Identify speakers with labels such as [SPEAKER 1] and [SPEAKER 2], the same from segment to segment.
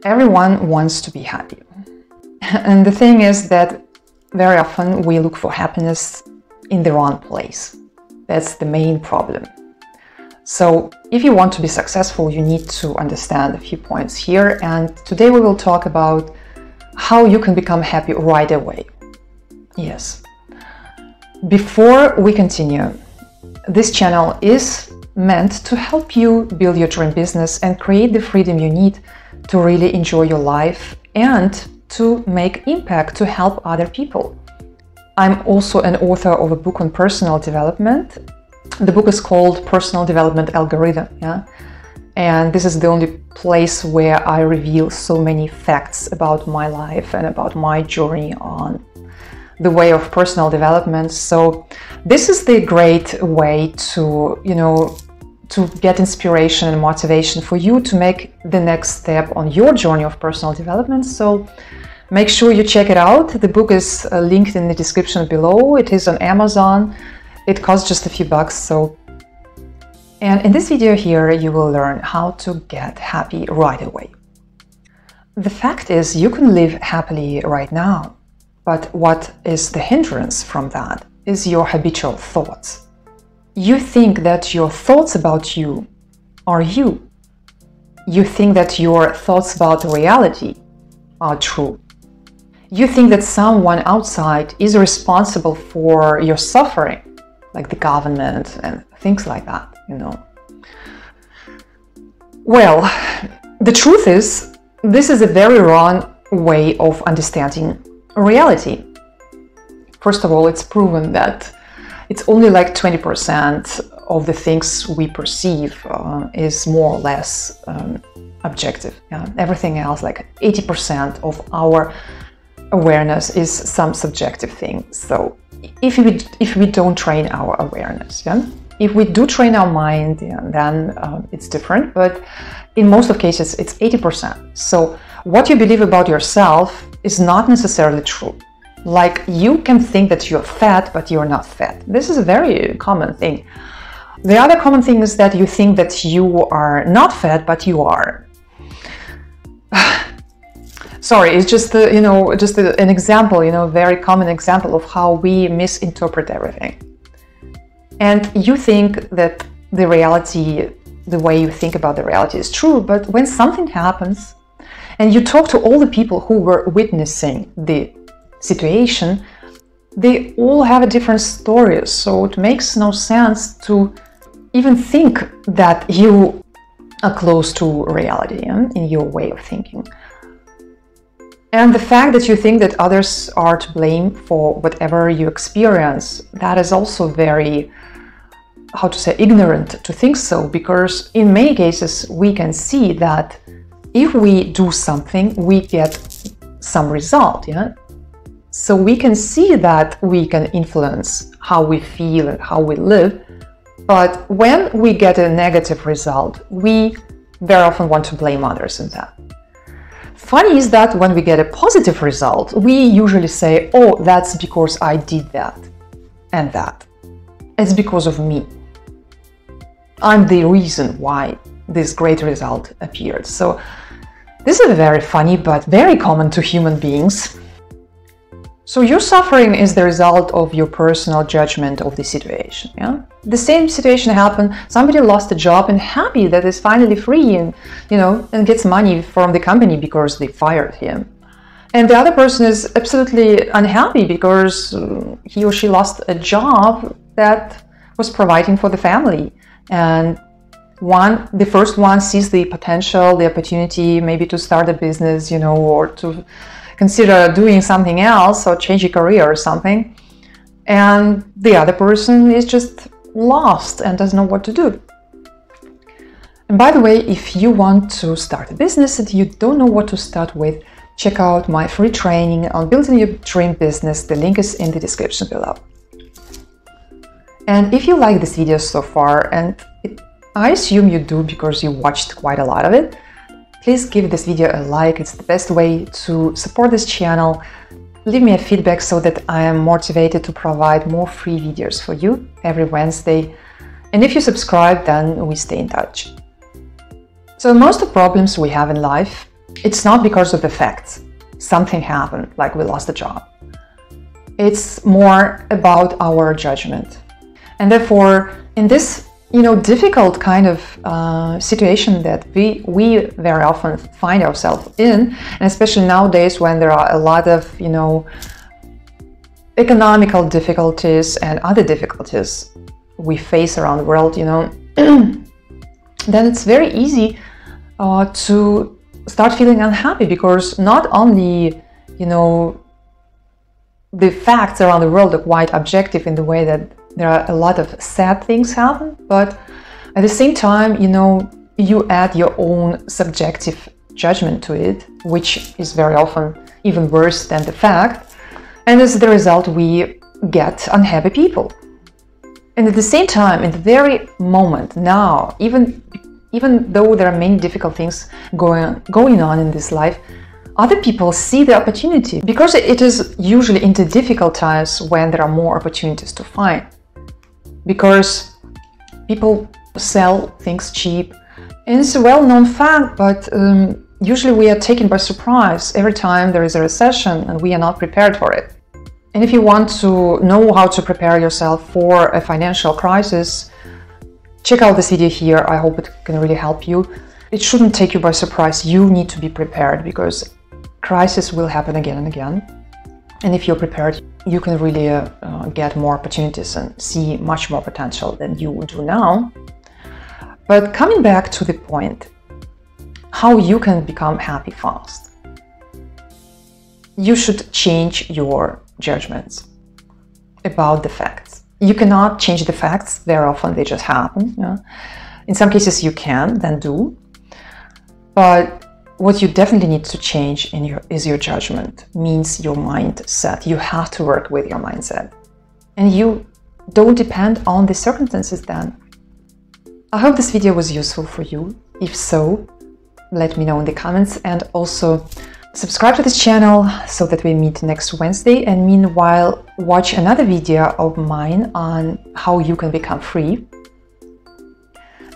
[SPEAKER 1] Everyone wants to be happy. And the thing is that very often we look for happiness in the wrong place. That's the main problem. So if you want to be successful, you need to understand a few points here. And today we will talk about how you can become happy right away. Yes. Before we continue, this channel is meant to help you build your dream business and create the freedom you need to really enjoy your life and to make impact to help other people. I'm also an author of a book on personal development. The book is called Personal Development Algorithm, yeah? And this is the only place where I reveal so many facts about my life and about my journey on the way of personal development. So this is the great way to, to get inspiration and motivation for you to make the next step on your journey of personal development. So make sure you check it out. The book is linked in the description below. It is on Amazon. It costs just a few bucks. And in this video here, you will learn how to get happy right away. The fact is, you can live happily right now, but what is the hindrance from that is your habitual thoughts. You think that your thoughts about you are you. You think that your thoughts about reality are true. You think that someone outside is responsible for your suffering, like the government and things like that, Well, the truth is, this is a very wrong way of understanding reality. First of all, it's proven that it's only like 20% of the things we perceive is more or less objective. Yeah? Everything else, like 80% of our awareness is some subjective thing. So if we don't train our awareness, yeah? If we do train our mind, yeah, then it's different. But in most of cases, it's 80%. So what you believe about yourself is not necessarily true. Like, you can think that you're fat, but you're not fat. This is a very common thing. The other common thing is that you think that you are not fat, but you are. Sorry, it's just an example, a very common example of how we misinterpret everything. And you think that the reality, the way you think about the reality is true, but when something happens and you talk to all the people who were witnessing the situation, they all have a different story. So it makes no sense to even think that you are close to reality, in your way of thinking. And the fact that you think that others are to blame for whatever you experience, that is also very, ignorant to think so, because in many cases we can see that if we do something, we get some result, yeah? So we can see that we can influence how we feel and how we live, but when we get a negative result, we very often want to blame others in that. Funny is that when we get a positive result, we usually say, oh, that's because I did that and that. It's because of me. I'm the reason why this great result appeared. So this is very funny, but very common to human beings. So your suffering is the result of your personal judgment of the situation. Yeah? The same situation happened. Somebody lost a job and happy that is finally free and and gets money from the company because they fired him. And the other person is absolutely unhappy because he or she lost a job that was providing for the family. And the first one sees the potential, the opportunity, maybe to start a business, or to consider doing something else or change a career or something. And the other person is just lost and doesn't know what to do. And by the way, if you want to start a business and you don't know what to start with, check out my free training on building your dream business. The link is in the description below. And if you like this video so far, and I assume you do because you watched quite a lot of it, please give this video a like. It's the best way to support this channel. Leave me a feedback so that I am motivated to provide more free videos for you every Wednesday. And if you subscribe, then we stay in touch. So most of the problems we have in life it's not because of the facts. Something happened, like we lost a job. It's more about our judgment. And therefore, in this difficult kind of situation that we very often find ourselves in, and especially nowadays when there are a lot of economical difficulties and other difficulties we face around the world, then it's very easy to start feeling unhappy, because not only the facts around the world are quite objective in the way that there are a lot of sad things happen, but at the same time, you add your own subjective judgment to it, which is very often even worse than the fact. And as the result, we get unhappy people. And at the same time, in the very moment now, even though there are many difficult things going on in this life, other people see the opportunity, because it is usually in the difficult times when there are more opportunities to find. Because people sell things cheap. And it's a well-known fact, but usually we are taken by surprise every time there is a recession and we are not prepared for it. And if you want to know how to prepare yourself for a financial crisis, check out this video here. I hope it can really help you. It shouldn't take you by surprise. You need to be prepared, because crisis will happen again and again. And if you're prepared, you can really get more opportunities and see much more potential than you do now. But coming back to the point, how you can become happy fast. You should change your judgments about the facts. You cannot change the facts. Very often they just happen. In some cases you can, then do. But what you definitely need to change is your judgment, means your mindset. You have to work with your mindset. And you don't depend on the circumstances then. I hope this video was useful for you. If so, let me know in the comments, and also subscribe to this channel so that we meet next Wednesday. And meanwhile, watch another video of mine on how you can become free.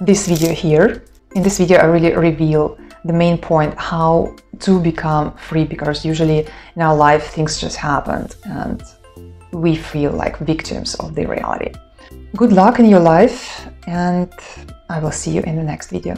[SPEAKER 1] This video here. In this video, I really reveal the main point, how to become free, because usually in our life things just happen and we feel like victims of the reality. Good luck in your life, and I will see you in the next video.